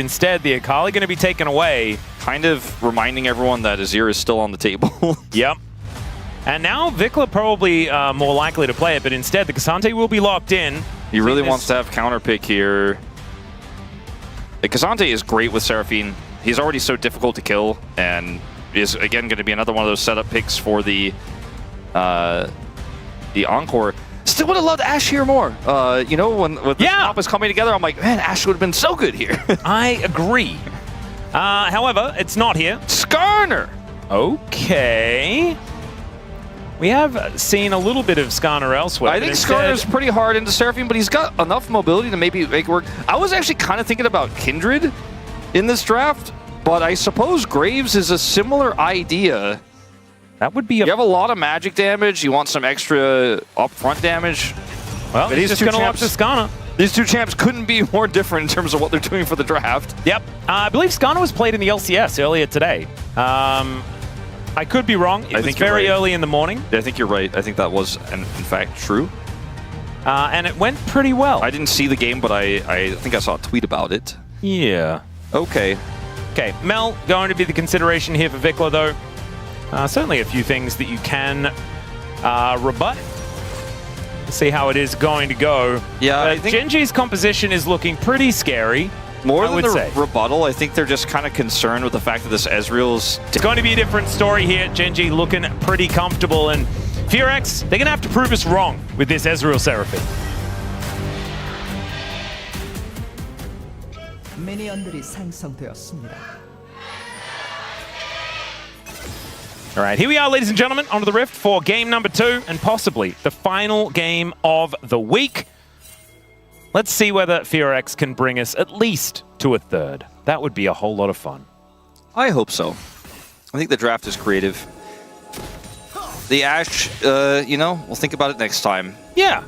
Instead, the Akali going to be taken away. Kind of reminding everyone that Azir is still on the table. Yep. And now Vikla probably more likely to play it, but instead the K'Sante will be locked in. He really wants to have counter pick here. The K'Sante is great with Seraphine. He's already so difficult to kill, and is again going to be another one of those setup picks for the Encore. Still would have loved Ashe here more. You know, when the comp was coming together, I'm like, man, Ashe would have been so good here. I agree. However, it's not here. Skarner! Okay. We have seen a little bit of Skarner elsewhere. I think Skarner's pretty hard into Seraphine, but he's got enough mobility to maybe make it work. I was actually kind of thinking about Kindred in this draft, but I suppose Graves is a similar idea. That would be You have a lot of magic damage. You want some extra upfront damage. Well, but he's just going to lock to Skarner. These two champs couldn't be more different in terms of what they're doing for the draft. Yep. I believe Skarner was played in the LCS earlier today. I could be wrong. It was very early in the morning. Yeah, I think you're right. I think that was, in fact, true. And it went pretty well. I didn't see the game, but I think I saw a tweet about it. Yeah. Okay. Okay, Mel going to be the consideration here for Vikla, though. Certainly a few things that you can rebut. Let's see how it is going to go. Yeah, I think Genji's composition is looking pretty scary. More than the rebuttal, I think they're just kind of concerned with the fact that this Ezreal's... It's going to be a different story here. Genji looking pretty comfortable, and FEARX, they're going to have to prove us wrong with this Ezreal Seraphine. 미니언들이 생성되었습니다. All right, here we are, ladies and gentlemen, onto the Rift for game number 2, and possibly the final game of the week. Let's see whether FEARX can bring us at least to a third. That would be a whole lot of fun. I hope so. I think the draft is creative. The Ashe, you know, we'll think about it next time. Yeah,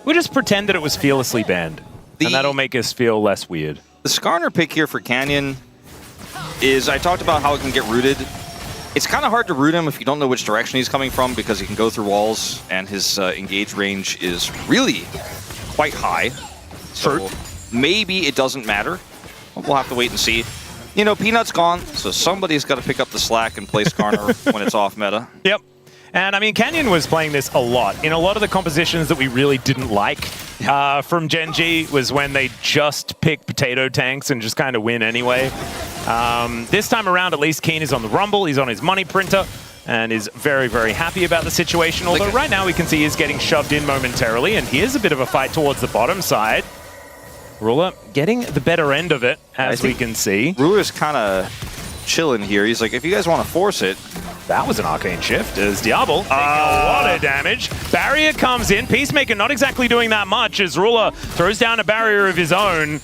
we'll just pretend that it was fearlessly banned, and that'll make us feel less weird. The Skarner pick here for Canyon is, I talked about how it can get rooted. It's kind of hard to root him if you don't know which direction he's coming from, because he can go through walls, and his engage range is really quite high. So maybe it doesn't matter. We'll have to wait and see. You know, Peanut's gone, so somebody's got to pick up the slack and play Skarner when it's off meta. Yep. And I mean, Canyon was playing this a lot. In a lot of the compositions that we really didn't like from Genji was when they just pick potato tanks and just kind of win anyway. This time around, at least, Keen is on the Rumble. He's on his money printer and is very, very happy about the situation. Although right now we can see he's getting shoved in momentarily, and here's a bit of a fight towards the bottom side. Ruler getting the better end of it, as we can see. Ruler's kind of chilling here. He's like, if you guys want to force it. That was an arcane shift as Diablo taking a lot of damage. Barrier comes in. Peacemaker not exactly doing that much as Ruler throws down a barrier of his own.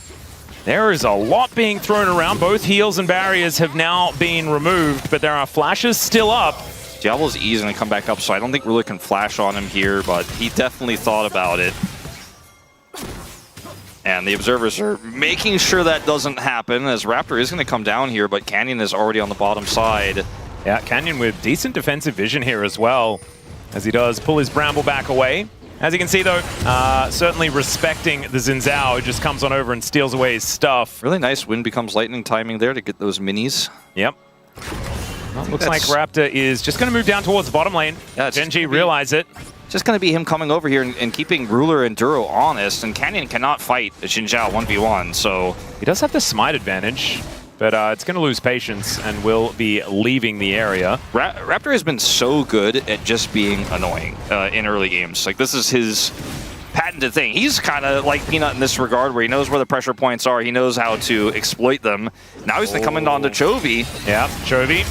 There is a lot being thrown around. Both heals and barriers have now been removed, but there are flashes still up. Diablo's easing to come back up, so I don't think Ruler can flash on him here, but he definitely thought about it. And the observers are making sure that doesn't happen, as Raptor is going to come down here, but Canyon is already on the bottom side. Yeah, Canyon with decent defensive vision here as well, as he does pull his Bramble back away. As you can see, though, certainly respecting the Xin Zhao, who just comes on over and steals away his stuff. Really nice wind becomes lightning timing there to get those minis. Yep. Well, looks like Raptor is just going to move down towards the bottom lane. Yeah, Genji realize it. Just going to be him coming over here and keeping Ruler and Duro honest, and Canyon cannot fight the Xin Zhao 1v1, so... He does have the smite advantage, but it's going to lose patience and will be leaving the area. Raptor has been so good at just being annoying in early games. Like, this is his patented thing. He's kind of like Peanut in this regard, where he knows where the pressure points are, he knows how to exploit them. Now he's going to come in onto Chovy. Yeah, Chovy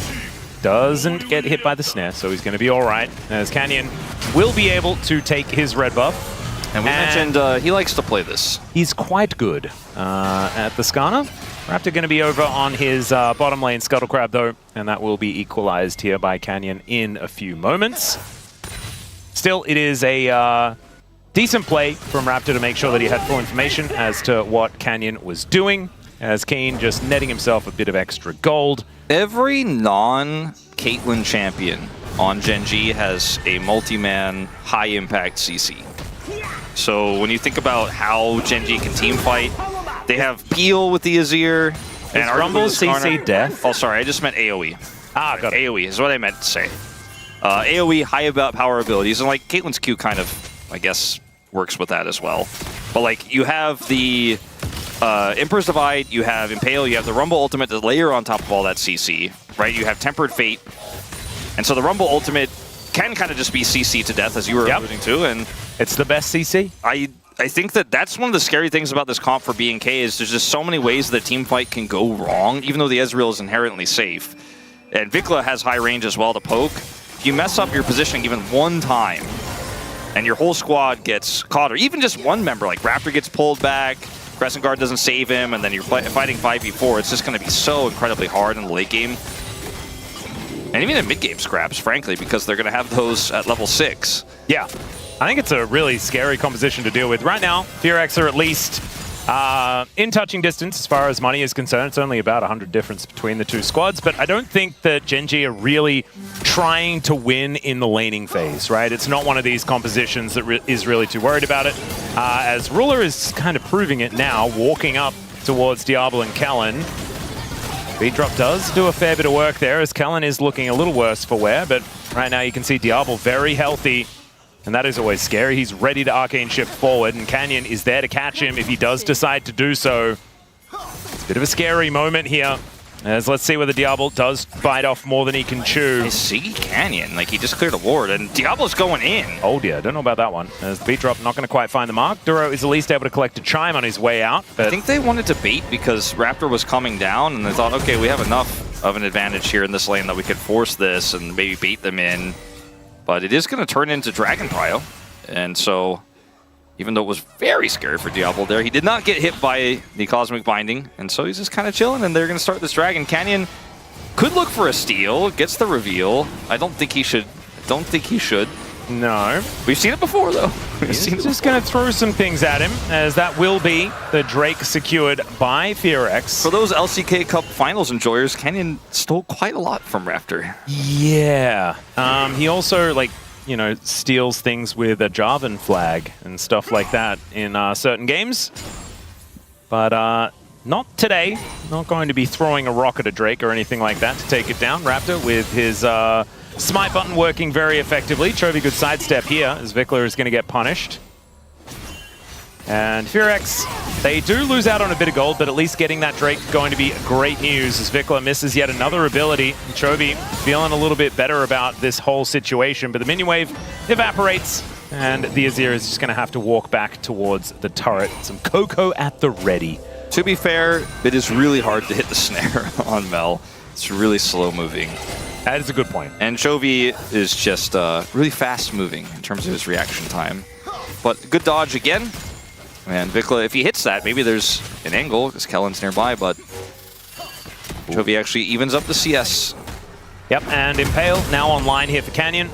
doesn't get hit by the snare, so he's going to be all right, as Canyon will be able to take his red buff. And we mentioned he likes to play this. He's quite good at the Skarner. Raptor going to be over on his bottom lane Scuttle Crab, though, and that will be equalized here by Canyon in a few moments. Still, it is a decent play from Raptor to make sure that he had full information as to what Canyon was doing, as Kane just netting himself a bit of extra gold. Every non-Caitlyn champion on Genji has a multi-man, high-impact CC. So when you think about how Genji can team fight, they have Peel with the Azir, And Rumble arguably the CC death? Oh, sorry, I just meant AoE. Ah, got it. AoE is what I meant to say. AoE, high about power abilities, and like Caitlyn's Q kind of, I guess, works with that as well. But like, you have the Emperor's Divide, you have Impale, you have the Rumble Ultimate to layer on top of all that CC, right? You have Tempered Fate. And so the Rumble Ultimate can kind of just be CC to death, as you were alluding to, and it's the best CC. I think that that's one of the scary things about this comp for BNK is there's just so many ways that team fight can go wrong, even though the Ezreal is inherently safe. And Vikla has high range as well to poke. If you mess up your position even one time, and your whole squad gets caught, or even just one member, like Raptor gets pulled back, Crescent Guard doesn't save him, and then you're fighting 5v4, it's just going to be so incredibly hard in the late game. And even in mid-game scraps, frankly, because they're going to have those at level 6. Yeah. I think it's a really scary composition to deal with. Right now, FEARX are at least in touching distance as far as money is concerned. It's only about 100 difference between the two squads, but I don't think that GENG are really trying to win in the laning phase, right? It's not one of these compositions that is really too worried about it. As Ruler is kind of proving it now, walking up towards Diablo and Kellen. Beat Drop does do a fair bit of work there, as Kellen is looking a little worse for wear, but right now you can see Diablo very healthy. And that is always scary. He's ready to Arcane Shift forward, and Canyon is there to catch him if he does decide to do so. It's a bit of a scary moment here. As let's see whether Diablo does bite off more than he can chew. I see Canyon, like he just cleared a ward, and Diablo's going in. Oh dear, don't know about that one. As the beat drop not going to quite find the mark. Duro is at least able to collect a chime on his way out. But I think they wanted to bait because Raptor was coming down, and they thought, okay, we have enough of an advantage here in this lane that we could force this and maybe bait them in. But it is going to turn into Dragon Prio. And so, even though it was very scary for Diablo there, he did not get hit by the Cosmic Binding. And so he's just kind of chilling, and they're going to start this Dragon. Canyon could look for a steal, gets the reveal. I don't think he should. No. We've seen it before, though. He's just going to throw some things at him, as that will be the Drake secured by FEARX. For those LCK Cup Finals enjoyers, Canyon stole quite a lot from Raptor. Yeah. He also, like, you know, steals things with a Jarvan flag and stuff like that in certain games. But not today. Not going to be throwing a rock at a Drake or anything like that to take it down. Raptor with his smite button working very effectively. Chovy good sidestep here as Vikla is going to get punished. And FEARX, they do lose out on a bit of gold, but at least getting that Drake going to be great news as Vikla misses yet another ability. Chovy feeling a little bit better about this whole situation, but the minion wave evaporates, and the Azir is just going to have to walk back towards the turret. Some Coco at the ready. To be fair, it is really hard to hit the snare on Mel. It's really slow moving. That is a good point. And Chovy is just really fast moving in terms of his reaction time. But good dodge again. And Vikla, if he hits that, maybe there's an angle because Kellen's nearby, but Chovy actually evens up the CS. Yep, and Impale now online here for Canyon.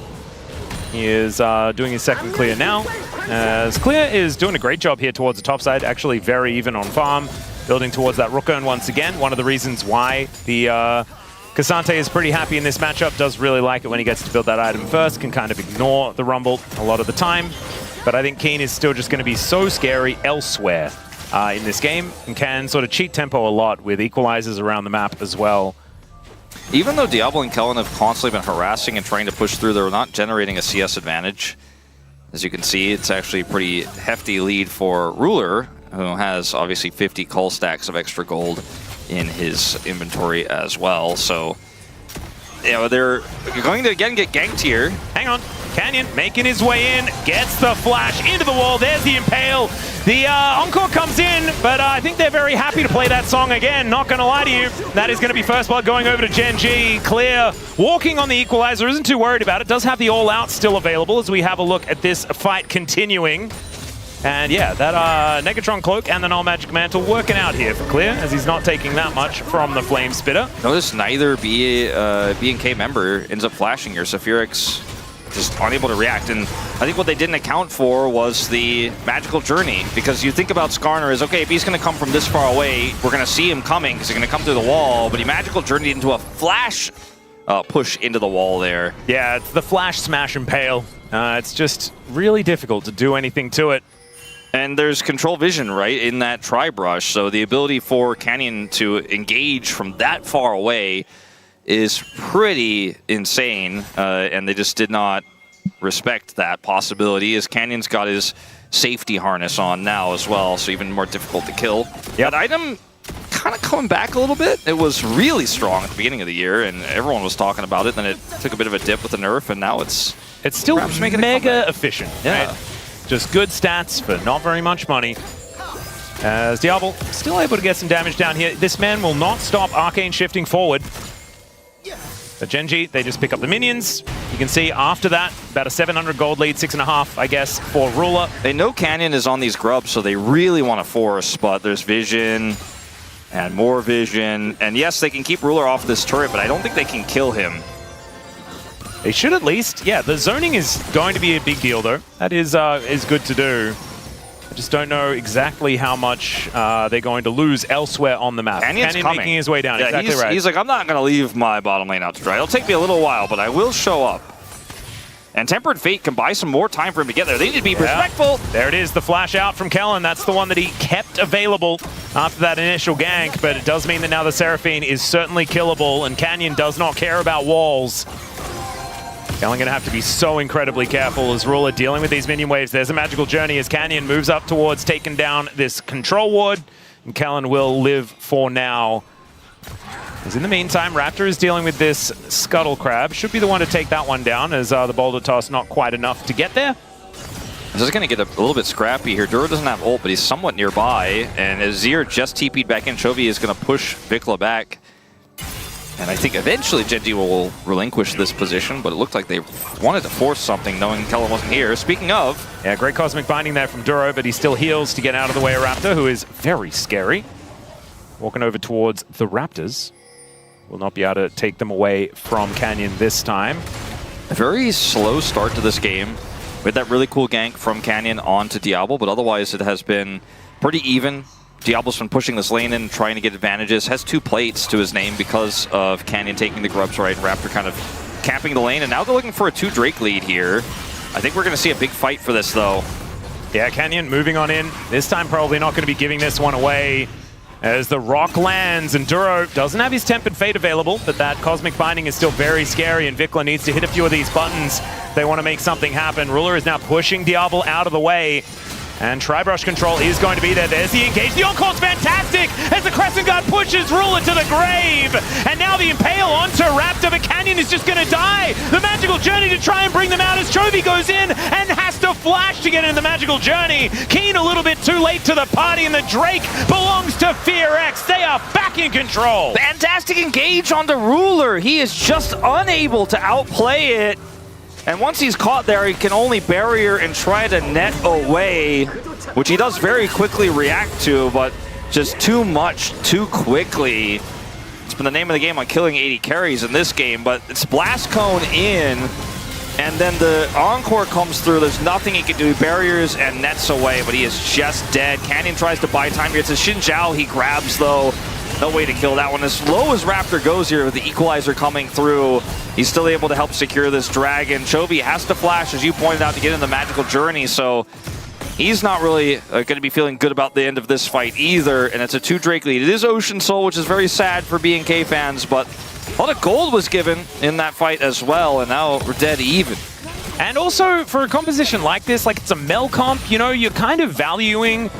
He is doing his second clear now. As Clear is doing a great job here towards the top side, actually very even on farm, building towards that Rook Urn once again. One of the reasons why the Cassante is pretty happy in this matchup, does really like it when he gets to build that item first, can kind of ignore the Rumble a lot of the time. But I think Keen is still just going to be so scary elsewhere in this game, and can sort of cheat tempo a lot with equalizers around the map as well. Even though Diablo and Kellen have constantly been harassing and trying to push through, they're not generating a CS advantage. As you can see, it's actually a pretty hefty lead for Ruler, who has obviously 50 cull stacks of extra gold in his inventory as well. So, you know, they're going to again get ganked here. Hang on. Canyon making his way in, gets the flash into the wall. There's the Impale. The Encore comes in, but I think they're very happy to play that song again. Not going to lie to you. That is going to be first blood going over to GENG. Clear walking on the equalizer, isn't too worried about it. Does have the all-out still available as we have a look at this fight continuing. And yeah, that Negatron Cloak and the Null Magic Mantle working out here for Clear, as he's not taking that much from the Flame Spitter. Notice neither BNK member ends up flashing here, so FEARX just unable to react. And I think what they didn't account for was the magical journey, because you think about Skarner as, okay, if he's going to come from this far away, we're going to see him coming because he's going to come through the wall, but he magical journeyed into a flash push into the wall there. Yeah, it's the flash smash Impale. It's just really difficult to do anything to it. And there's control vision, right, in that tri-brush. So the ability for Canyon to engage from that far away is pretty insane. And they just did not respect that possibility, as Canyon's got his safety harness on now as well, so even more difficult to kill. Yeah, that item kind of coming back a little bit. It was really strong at the beginning of the year, and everyone was talking about it. Then it took a bit of a dip with the nerf, and now it's still mega efficient. Yeah. Right? Just good stats for not very much money. As Diablo still able to get some damage down here. This man will not stop Arcane shifting forward. But Gen.G, they just pick up the minions. You can see after that, about a 700 gold lead, 6.5, I guess, for Ruler. They know Canyon is on these grubs, so they really want to force, but there's vision and more vision. And yes, they can keep Ruler off this turret, but I don't think they can kill him. They should at least. Yeah, the zoning is going to be a big deal, though. That is good to do. I just don't know exactly how much they're going to lose elsewhere on the map. Canyon's Canyon coming. making his way down, Yeah, exactly right. He's like, I'm not going to leave my bottom lane out to dry. It'll take me a little while, but I will show up. And Tempered Fate can buy some more time for him to get there. They need to be respectful. There it is, the flash out from Kellen. That's the one that he kept available after that initial gank, but it does mean that now the Seraphine is certainly killable, and Canyon does not care about walls. Kellen going to have to be so incredibly careful as Ruler dealing with these minion waves. There's a magical journey as Canyon moves up towards taking down this control ward, and Kellen will live for now. As in the meantime, Raptor is dealing with this Scuttle Crab. Should be the one to take that one down, as the Boulder Toss not quite enough to get there. This is going to get a little bit scrappy here. Duro doesn't have ult, but he's somewhat nearby. And as Zir just TP'd back in, Chovy is going to push Vikla back. And I think eventually Gen.G will relinquish this position, but it looked like they wanted to force something, knowing Kellen wasn't here. Speaking of... Yeah, great Cosmic Binding there from Duro, but he still heals to get out of the way of Raptor, who is very scary. Walking over towards the Raptors. Will not be able to take them away from Canyon this time. A very slow start to this game with that really cool gank from Canyon onto Diablo, but otherwise it has been pretty even. Diablo's been pushing this lane in, trying to get advantages. Has 2 plates to his name because of Canyon taking the grubs right, and Raptor kind of camping the lane. And now they're looking for a 2 Drake lead here. I think we're going to see a big fight for this, though. Yeah, Canyon moving on in. This time probably not going to be giving this one away. As the rock lands, and Duro doesn't have his Tempered Fate available, but that Cosmic Binding is still very scary, and Vikla needs to hit a few of these buttons. They want to make something happen. Ruler is now pushing Diablo out of the way, and Tri-Brush control is going to be there. There's the engage. The Encore's fantastic as the Crescent Guard pushes Ruler to the grave, and now the Impale onto Raptor, but Canyon is just going to die. The Magical Journey to try and bring them out as Chovy goes in and has to flash to get into the Magical Journey. Keen a little bit too late to the party, and the Drake belongs to FEARX. They are back in control. Fantastic engage on the Ruler. He is just unable to outplay it. And once he's caught there, he can only barrier and try to net away, which he does very quickly react to, but just too much, too quickly. It's been the name of the game on killing 80 carries in this game, but it's Blast Cone in, and then the Encore comes through. There's nothing he can do. He barriers and nets away, but he is just dead. Canyon tries to buy time here. It's a Xin Zhao he grabs, though. No way to kill that one. As low as Raptor goes here with the Equalizer coming through, he's still able to help secure this Dragon. Chovy has to flash, as you pointed out, to get in the Magical Journey, so he's not really going to be feeling good about the end of this fight either, and it's a 2 Drake lead. It is Ocean Soul, which is very sad for BNK fans, but a lot of gold was given in that fight as well, and now we're dead even. And also, for a composition like this, like it's a Mel comp, you know, you're kind of valuing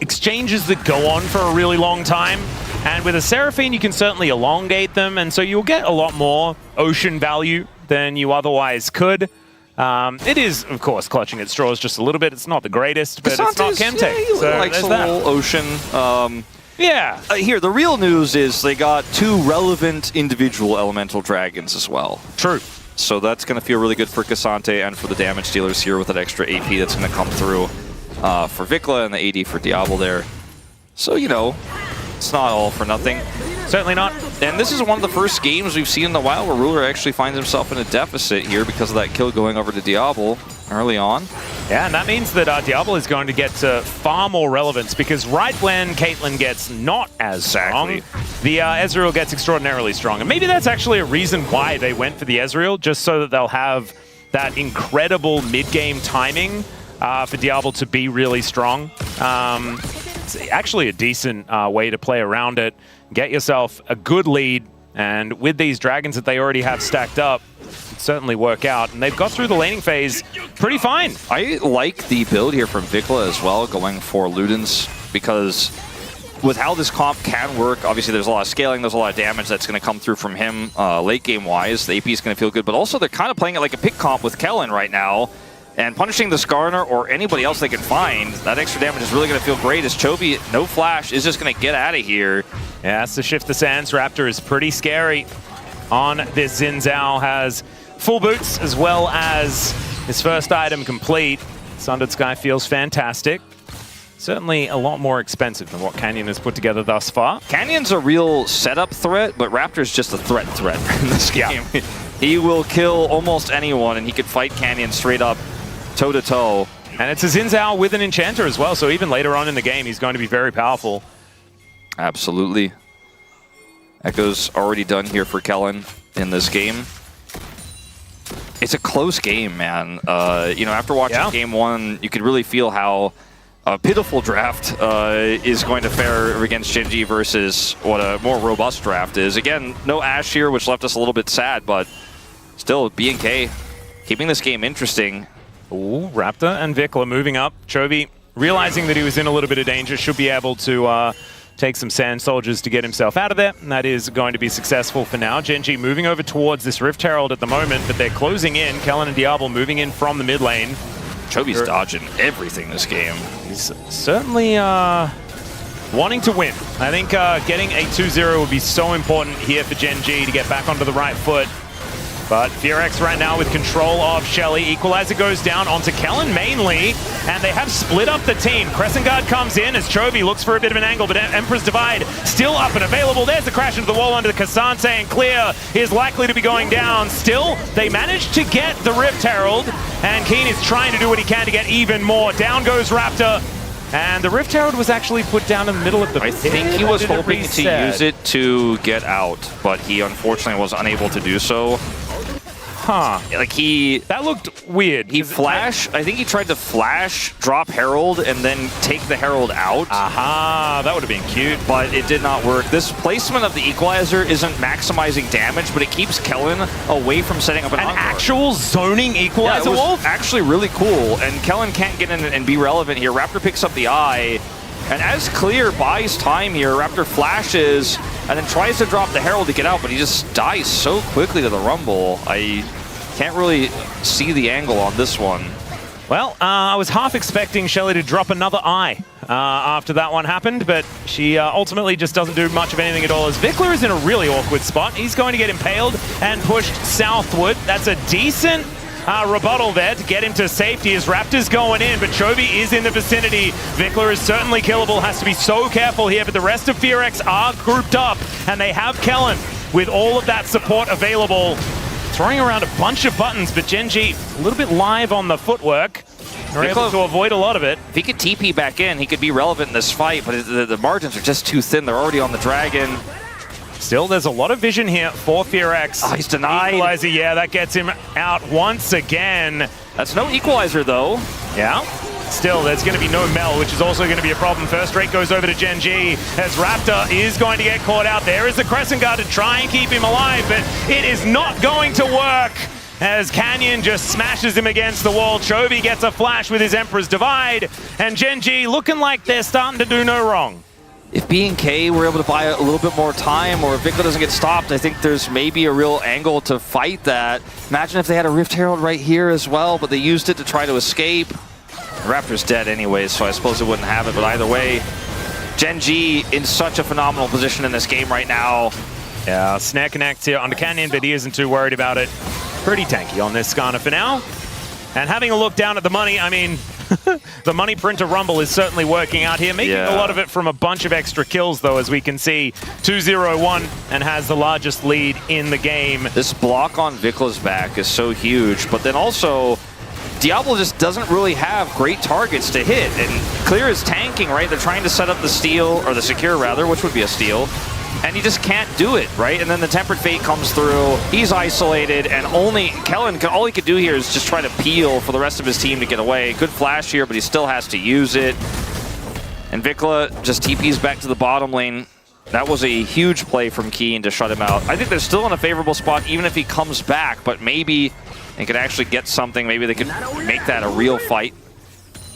exchanges that go on for a really long time. And with a Seraphine, you can certainly elongate them, and so you'll get a lot more ocean value than you otherwise could. It is, of course, clutching at straws just a little bit. It's not the greatest, but it's not Chemtech. Yeah, so like there's a that. little ocean. Yeah. Here, the real news is they got 2 relevant individual elemental dragons as well. True. So that's going to feel really good for Cassante and for the damage dealers here with that extra AP that's going to come through for Vikla and the AD for Diablo there. So, you know, it's not all for nothing. Certainly not. And this is one of the first games we've seen in a while where Ruler actually finds himself in a deficit here because of that kill going over to Diablo early on. Yeah, and that means that Diablo is going to get far more relevance, because right when Caitlyn gets not as strong, the Ezreal gets extraordinarily strong. And maybe that's actually a reason why they went for the Ezreal, just so that they'll have that incredible mid-game timing for Diablo to be really strong. It's actually a decent way to play around it. Get yourself a good lead, and with these dragons that they already have stacked up, it'd certainly work out. And they've got through the laning phase pretty fine. I like the build here from Vikla as well, going for Ludens, because with how this comp can work, obviously there's a lot of scaling, there's a lot of damage that's going to come through from him late game wise. The AP is going to feel good, but also they're kind of playing it like a pick comp with Kellen right now. And punishing the Skarner or anybody else they can find, that extra damage is really going to feel great as Chovy, no flash, is just going to get out of here. Yeah, that's the shift the Sands. Raptor is pretty scary on this Xin Zhao. Has full boots as well as his first item complete. Sundered Sky feels fantastic. Certainly a lot more expensive than what Canyon has put together thus far. Canyon's a real setup threat, but Raptor's just a threat in this game. Yeah. He will kill almost anyone, and he could fight Canyon straight up toe-to-toe. And it's a Xin Zhao with an Enchanter as well, so even later on in the game, he's going to be very powerful. Absolutely. Echo's already done here for Kellen in this game. It's a close game, man. You know, after watching game one, you could really feel how a pitiful draft is going to fare against Gen G versus what a more robust draft is. Again, no Ashe here, which left us a little bit sad, but still, BNK keeping this game interesting. Ooh, Raptor and Vikla moving up. Chovy, realizing that he was in a little bit of danger, should be able to take some Sand Soldiers to get himself out of there, and that is going to be successful for now. Gen G moving over towards this Rift Herald at the moment, but they're closing in. Kellen and Diablo moving in from the mid lane. Chovy's dodging everything this game. He's certainly wanting to win. I think getting a 2-0 would be so important here for Gen G to get back onto the right foot. But FEARX right now with control of Shelly. Equalizer goes down onto Kellen mainly, and they have split up the team. Crescent Guard comes in as Chovy looks for a bit of an angle, but Emperor's Divide still up and available. There's the crash into the wall under the K'Sante, and Clear is likely to be going down. Still, they managed to get the Rift Herald, and Keen is trying to do what he can to get even more. Down goes Raptor. And the Rift Herald was actually put down in the middle of the I think he was hoping to use it to get out, but he unfortunately was unable to do so. Huh. Like that looked weird. I think he tried to flash, drop Herald, and then take the Herald out. Aha, that would have been cute. But it did not work. This placement of the Equalizer isn't maximizing damage, but it keeps Kellen away from setting up an encore. Actual zoning Equalizer Wolf? It was actually really cool, and Kellen can't get in and be relevant here. Raptor picks up the eye, and as Clear buys time here, Raptor flashes and then tries to drop the Herald to get out, but he just dies so quickly to the Rumble. I can't really see the angle on this one. Well, I was half expecting Shelly to drop another eye after that one happened, but she ultimately just doesn't do much of anything at all, as Vikla is in a really awkward spot. He's going to get impaled and pushed southward. That's a decent rebuttal there to get him to safety as Raptor's going in, but Chovy is in the vicinity. Vikla is certainly killable, has to be so careful here, but the rest of FEARX are grouped up, and they have Kellen with all of that support available. Throwing around a bunch of buttons, but Gen G a little bit live on the footwork. They're able to avoid a lot of it. If he could TP back in, he could be relevant in this fight, but the margins are just too thin. They're already on the Dragon. Still, there's a lot of vision here for FEARX. Oh, he's denied. Equalizer, yeah, that gets him out once again. That's no Equalizer, though. Yeah. Still, there's going to be no Mel, which is also going to be a problem. First rate goes over to Gen G as Raptor is going to get caught out. There is the Crescent Guard to try and keep him alive, but it is not going to work as Canyon just smashes him against the wall. Chovy gets a flash with his Emperor's Divide, and Gen G looking like they're starting to do no wrong. If BNK were able to buy a little bit more time, or if Vikla doesn't get stopped, I think there's maybe a real angle to fight that. Imagine if they had a Rift Herald right here as well, but they used it to try to escape. Raptor's dead anyways, so I suppose it wouldn't have it, but either way, Gen G in such a phenomenal position in this game right now. Yeah, Snare connects here onto Canyon, but he isn't too worried about it. Pretty tanky on this Skarner for now. And having a look down at the money, I mean, the money printer rumble is certainly working out here, making a lot of it from a bunch of extra kills, though, as we can see. 2-0-1 and has the largest lead in the game. This block on Vikla's back is so huge, but then also Diablo just doesn't really have great targets to hit, and Clear is tanking, right? They're trying to set up the steal, or the secure rather, which would be a steal. and he just can't do it, right? And then the Tempered Fate comes through, he's isolated, and only Kellen, all he could do here is just try to peel for the rest of his team to get away. Good flash here, but he still has to use it. And Vikla just TPs back to the bottom lane. That was a huge play from Keen to shut him out. I think they're still in a favorable spot, even if he comes back, but maybe they could actually get something. Maybe they could make that a real fight.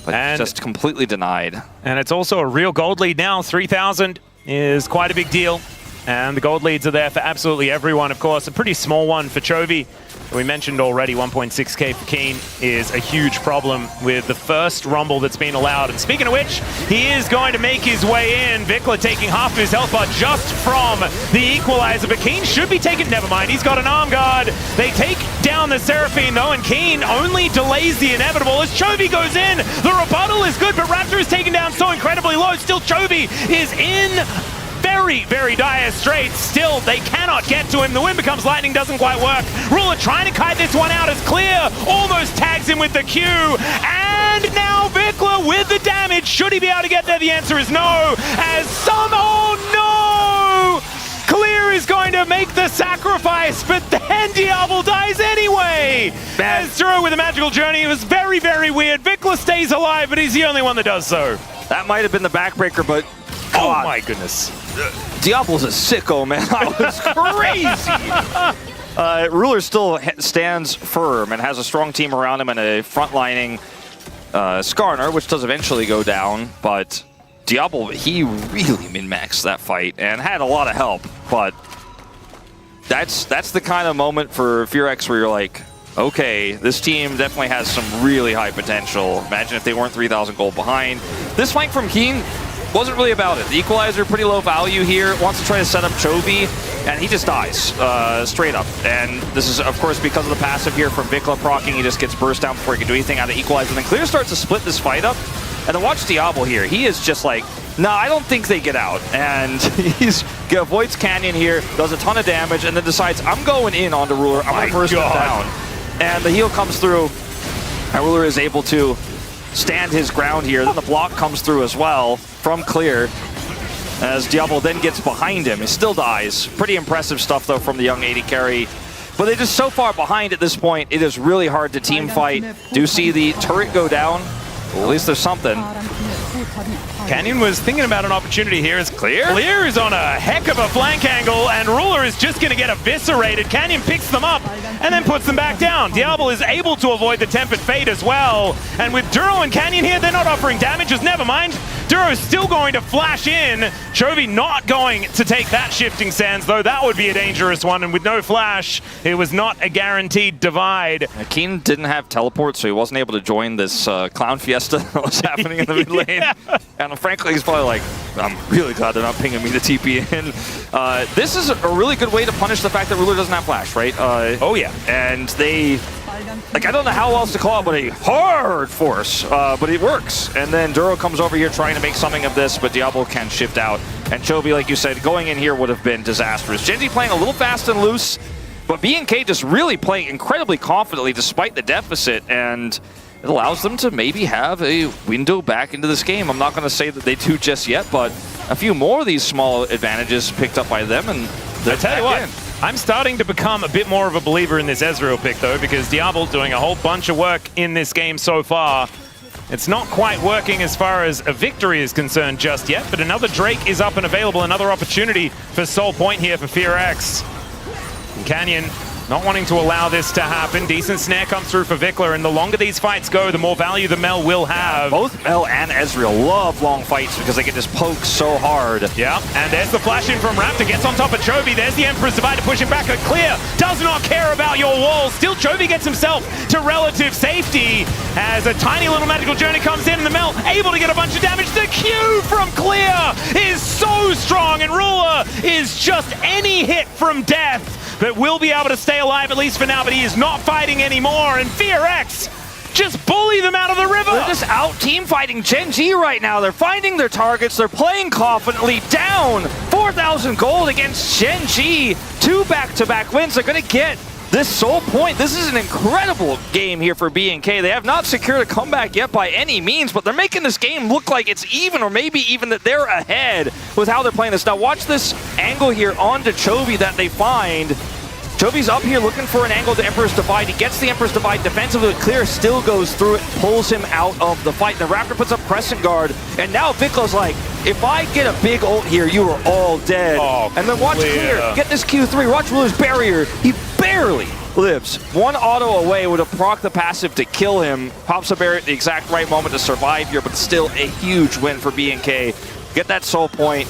But just completely denied. And it's also a real gold lead now. 3,000 is quite a big deal. And the gold leads are there for absolutely everyone, of course. A pretty small one for Chovy. We mentioned already 1.6k for Keen is a huge problem with the first Rumble that's been allowed. And speaking of which, he is going to make his way in. Vikla taking half of his health bar just from the equalizer. But Keen should be taken. Never mind, he's got an arm guard. They take down the Seraphine though, and Keen only delays the inevitable as Chovy goes in. The rebuttal is good, but Raptor is taken down so incredibly low. Still, Chovy is in very, very dire straits. Still, they cannot get to him. The wind becomes lightning, doesn't quite work. Ruler trying to kite this one out as Clear almost tags him with the Q. And now Vikla with the damage. Should he be able to get there? The answer is no. As somehow, no! Clear is going to make the sacrifice, but then Diablo dies anyway. As Duro with a magical journey, it was very, very weird. Vikla stays alive, but he's the only one that does so. That might have been the backbreaker, but oh my goodness. Diablo's a sicko, man. That was crazy. Ruler still stands firm and has a strong team around him and a frontlining Skarner, which does eventually go down. But Diablo, he really min-maxed that fight and had a lot of help. But that's the kind of moment for FearX where you're like, okay, this team definitely has some really high potential. Imagine if they weren't 3,000 gold behind. This fight from Keen wasn't really about it. The equalizer, pretty low value here. Wants to try to set up Chovy, and he just dies straight up. And this is, of course, because of the passive here from Vikla procking. He just gets burst down before he can do anything out of the equalizer. And then Clear starts to split this fight up. And then watch Diablo here. He is just like, nah, I don't think they get out. And he avoids Canyon here, does a ton of damage, and then decides, I'm going in onto Ruler. I'm going to burst him down. And the heal comes through. And Ruler is able to stand his ground here. Then the block comes through as well from Clear as Diablo then gets behind him. He still dies. Pretty impressive stuff though from the young AD carry. But they're just so far behind at this point, it is really hard to team fight. Do see the turret go down. Well, at least there's something. Canyon was thinking about an opportunity here as Clear is on a heck of a flank angle, and Ruler is just going to get eviscerated. Canyon picks them up and then puts them back down. Diablo is able to avoid the Tempered Fate as well. And with Duro and Canyon here, they're not offering damages. Never mind. Duro's still going to flash in. Chovy not going to take that Shifting Sands, though that would be a dangerous one. And with no flash, it was not a guaranteed divide. Keen didn't have teleport, so he wasn't able to join this clown fiesta that was happening in the mid lane. And frankly, he's probably like, I'm really glad they're not pinging me to TP in. This is a really good way to punish the fact that Ruler doesn't have flash, right? Oh yeah. And they, like, I don't know how else to call it, but a hard force, but it works. And then Duro comes over here trying to make something of this, but Diablo can shift out. And Chovy, like you said, going in here would have been disastrous. Gen G playing a little fast and loose, but BNK just really playing incredibly confidently despite the deficit, and it allows them to maybe have a window back into this game. I'm not going to say that they do just yet, but a few more of these small advantages picked up by them, and I tell you what, I'm starting to become a bit more of a believer in this Ezreal pick, though, because Diablo doing a whole bunch of work in this game so far. It's not quite working as far as a victory is concerned just yet, but another Drake is up and available, another opportunity for Soul Point here for FearX. And Canyon not wanting to allow this to happen. Decent snare comes through for Vikla, and the longer these fights go, the more value the Mel will have. Both Mel and Ezreal love long fights because they get just poked so hard. Yeah, and there's the flash in from Raptor, gets on top of Chovy. There's the Emperor's Divide to push him back. Clear does not care about your walls. Still, Chovy gets himself to relative safety as a tiny little magical journey comes in, and the Mel able to get a bunch of damage. The Q from Clear is so strong, and Ruler is just any hit from death, but will be able to stay alive at least for now, but he is not fighting anymore, and FearX just bully them out of the river. They're just out team fighting Gen G right now. They're finding their targets. They're playing confidently. Down 4,000 gold against Gen G. 2 back-to-back wins. They're going to get this Soul Point, this is an incredible game here for BNK. They have not secured a comeback yet by any means, but they're making this game look like it's even, or maybe even that they're ahead with how they're playing this. Now watch this angle here onto Chovy that they find. Chovy's up here looking for an angle to Emperor's Divide. He gets the Emperor's Divide defensively. Clear still goes through it, pulls him out of the fight. The Raptor puts up Crescent Guard, and now Vicla's like, if I get a big ult here, you are all dead. Oh, and then watch Clear get this Q3. Watch Ruler's Barrier. He barely lives. One auto away would have proc the passive to kill him. Pops a barrier at the exact right moment to survive here, but still a huge win for BNK. Get that Soul Point,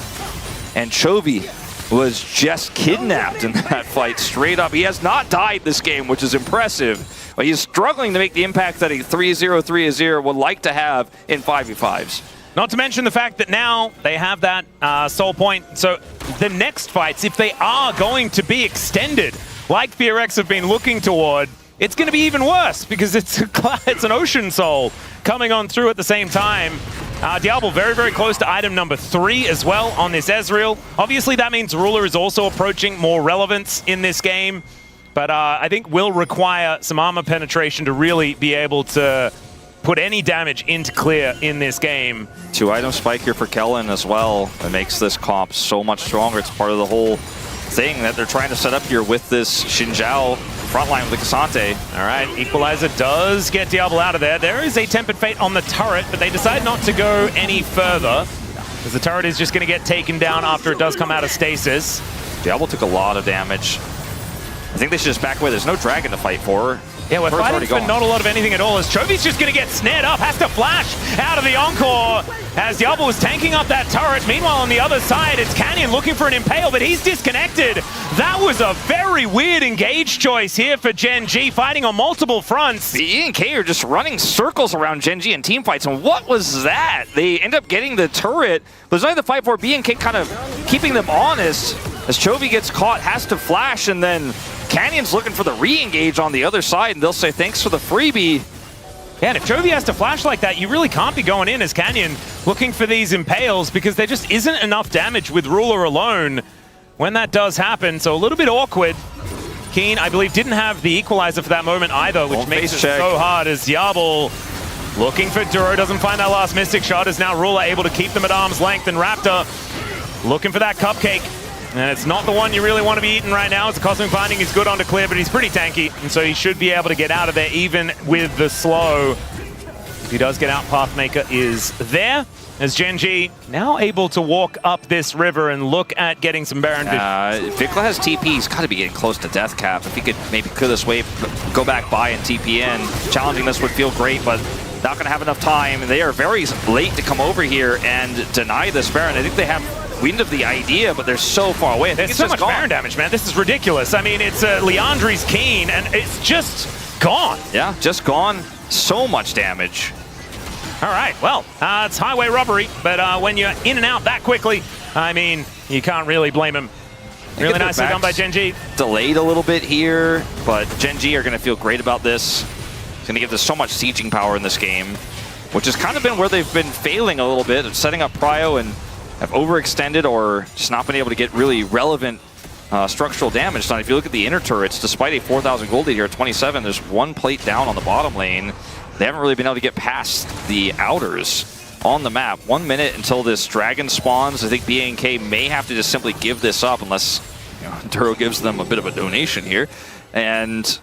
and Chovy was just kidnapped in that fight, straight up. He has not died this game, which is impressive, but he's struggling to make the impact that a 3-0, 3-0 would like to have in 5v5s. Not to mention the fact that now they have that Soul Point, so the next fights, if they are going to be extended, like FEARX have been looking toward, it's going to be even worse because it's an Ocean Soul coming on through at the same time. Diablo very, very close to item number 3 as well on this Ezreal. Obviously, that means Ruler is also approaching more relevance in this game, but I think will require some armor penetration to really be able to put any damage into Clear in this game. 2-item spike here for Kellen as well. It makes this comp so much stronger. It's part of the whole thing that they're trying to set up here with this Xin Zhao frontline with the Cassante. All right, Equalizer does get Diablo out of there. There is a Tempered Fate on the turret, but they decide not to go any further, because the turret is just going to get taken down after it does come out of stasis. Diablo took a lot of damage. I think they should just back away. There's no dragon to fight for. Yeah, we're fighting for not a lot of anything at all, as Chovy's just going to get snared up, has to flash out of the Encore as Diablo is tanking up that turret. Meanwhile, on the other side, it's Canyon looking for an Impale, but he's disconnected. That was a very weird engage choice here for Gen G, fighting on multiple fronts. The ENK are just running circles around Gen G in team fights, and what was that? They end up getting the turret, but there's only the fight for BNK kind of keeping them honest, as Chovy gets caught, has to flash, and then Canyon's looking for the re-engage on the other side, and they'll say thanks for the freebie. Yeah, and if Chovy has to flash like that, you really can't be going in as Canyon looking for these Impales, because there just isn't enough damage with Ruler alone when that does happen, so a little bit awkward. Keen, I believe, didn't have the Equalizer for that moment either, which makes it so hard as Diablo looking for Duro, doesn't find that last Mystic Shot, is now Ruler able to keep them at arm's length, and Raptor looking for that Cupcake. And it's not the one you really want to be eating right now, as the Cosmic Binding is good onto Clear, but he's pretty tanky, and so he should be able to get out of there even with the slow. If he does get out, Pathmaker is there, as Gen G now able to walk up this river and look at getting some Baron Vision. Vicla has TP, he's got to be getting close to death cap. If he could maybe clear this wave, go back by and TP in. Challenging this would feel great, but not going to have enough time. They are very late to come over here and deny this Baron. I think they have wind of the idea, but they're so far away. There's so much Baron damage, man. This is ridiculous. I mean, it's Leandri's Keen, and it's just gone. Yeah, just gone. So much damage. All right, well, it's highway robbery, but when you're in and out that quickly, I mean, you can't really blame him. Really nicely done by Gen G. Delayed a little bit here, but Gen G are going to feel great about this. It's going to give us so much sieging power in this game, which has kind of been where they've been failing a little bit of setting up prio and have overextended or just not been able to get really relevant structural damage done. If you look at the inner turrets, despite a 4,000 gold lead here at 27, there's one plate down on the bottom lane. They haven't really been able to get past the outers on the map. 1 minute until this dragon spawns. I think BNK may have to just simply give this up unless Duro gives them a bit of a donation here. And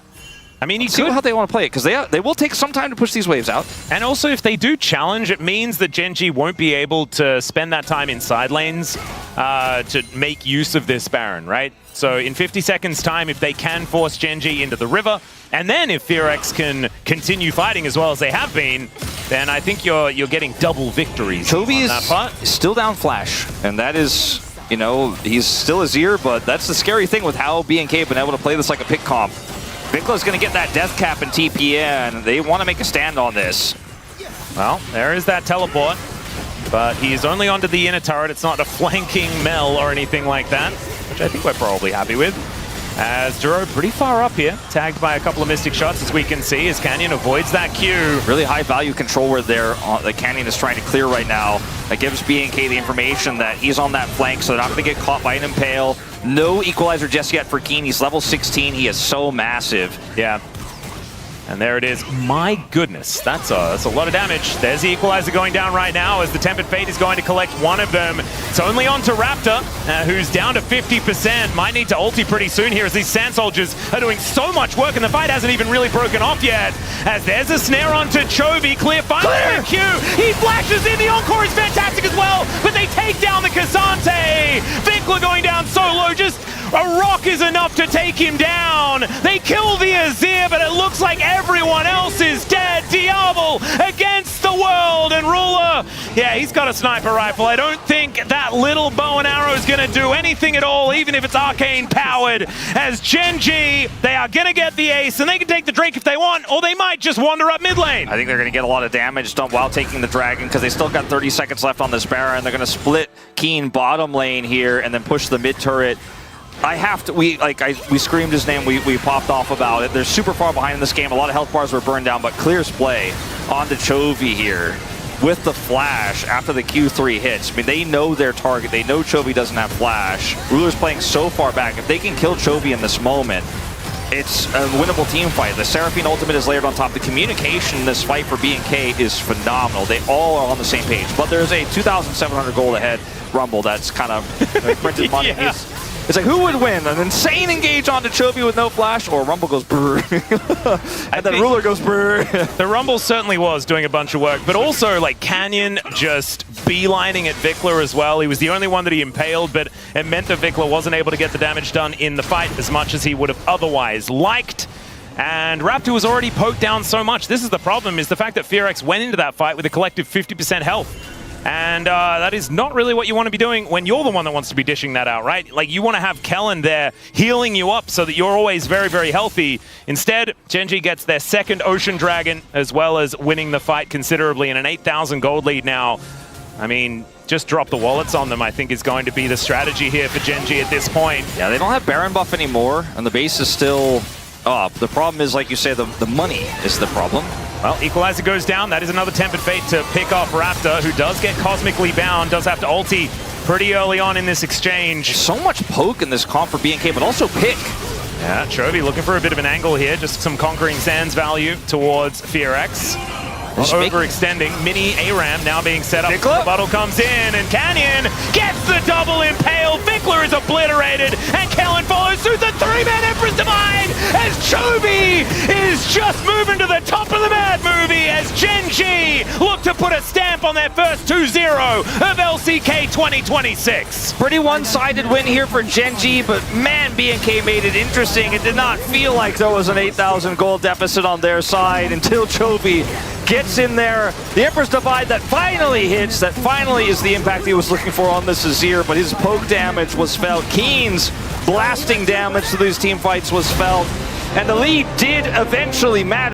I mean, you see how they want to play it, because they will take some time to push these waves out. And also, if they do challenge, it means that Gen G won't be able to spend that time in side lanes to make use of this Baron, right? So in 50 seconds time, if they can force Gen G into the river, and then if FEARX can continue fighting as well as they have been, then I think you're getting double victories. Chovy is still down flash, and that is, you know, he's still Azir, but that's the scary thing with how BNK have been able to play this like a pick comp. Vicla's going to get that death cap and TPN. They want to make a stand on this. Well, there is that teleport, but he's only onto the inner turret. It's not a flanking Mel or anything like that, which I think we're probably happy with. As Duro pretty far up here, tagged by a couple of Mystic shots, as we can see, as Canyon avoids that Q. Really high value controller there that Canyon is trying to clear right now. That gives BNK the information that he's on that flank, so they're not going to get caught by an Impale. No equalizer just yet for Keen. He's level 16. He is so massive. Yeah. And there it is. My goodness, that's a lot of damage. There's the equalizer going down right now as the Tempered Fate is going to collect one of them. It's only on to Raptor, who's down to 50%. Might need to ulti pretty soon here as these Sand Soldiers are doing so much work and the fight hasn't even really broken off yet. As there's a snare onto Chovy. Clear finally with Q. He flashes in. The Encore is fantastic as well, but they take down the Cassante. Vinkler going down so low, just a rock is enough to take him down. They kill the Azir, but it looks like everyone else is dead. Diablo against the world, and Ruler, yeah, he's got a sniper rifle. I don't think that little bow and arrow is going to do anything at all, even if it's arcane powered. As Gen G, they are going to get the ace, and they can take the Drake if they want, or they might just wander up mid lane. I think they're going to get a lot of damage done while taking the Dragon, because they still got 30 seconds left on this Baron. They're going to split Keen bottom lane here and then push the mid turret. I have to, we screamed his name, we popped off about it. They're super far behind in this game. A lot of health bars were burned down, but Clear's play onto Chovy here with the flash after the Q3 hits. I mean, they know their target. They know Chovy doesn't have flash. Ruler's playing so far back. If they can kill Chovy in this moment, it's a winnable team fight. The Seraphine ultimate is layered on top. The communication in this fight for BNK is phenomenal. They all are on the same page, but there's a 2,700 gold ahead Rumble that's kind of printed money. Yeah. It's like, who would win? An insane engage onto Chovy with no flash, or Rumble goes brrr. And then Ruler goes brrr. The Rumble certainly was doing a bunch of work, but also like Canyon just beelining at Vinkler as well. He was the only one that he impaled, but it meant that Vinkler wasn't able to get the damage done in the fight as much as he would have otherwise liked. And Raptor was already poked down so much. This is the problem, is the fact that FearX went into that fight with a collective 50% health. And that is not really what you want to be doing when you're the one that wants to be dishing that out, right? Like, you want to have Kellen there healing you up so that you're always very, very healthy. Instead, Gen G gets their second Ocean Dragon, as well as winning the fight considerably in an 8,000 gold lead now. I mean, just drop the wallets on them, I think, is going to be the strategy here for Gen G at this point. Yeah, they don't have Baron buff anymore, and the base is still up. The problem is, like you say, the money is the problem. Well, Equalizer goes down. That is another Tempered Fate to pick off Raptor, who does get cosmically bound, does have to ulti pretty early on in this exchange. There's so much poke in this comp for BNK, but also pick. Yeah, Chovy looking for a bit of an angle here, just some Conquering Sands value towards FearX. Overextending, mini ARAM now being set up. Vinkler? The bottle comes in, and Canyon gets the double impale. Vinkler is obliterated, and Kellen follows through the three-man Empress Divine as Chovy is just moving to the top of the mad movie as Gen G look to put a stamp on their first 2-0 of LCK 2026. Pretty one-sided win here for Gen G, but man, BNK made it interesting. It did not feel like there was an 8,000 gold deficit on their side until Chovy gets in there. The Empress Divide that finally hits, that finally is the impact he was looking for on this Azir, but his poke damage was felt. Keen's blasting damage to these team fights was felt, and the lead did eventually matter.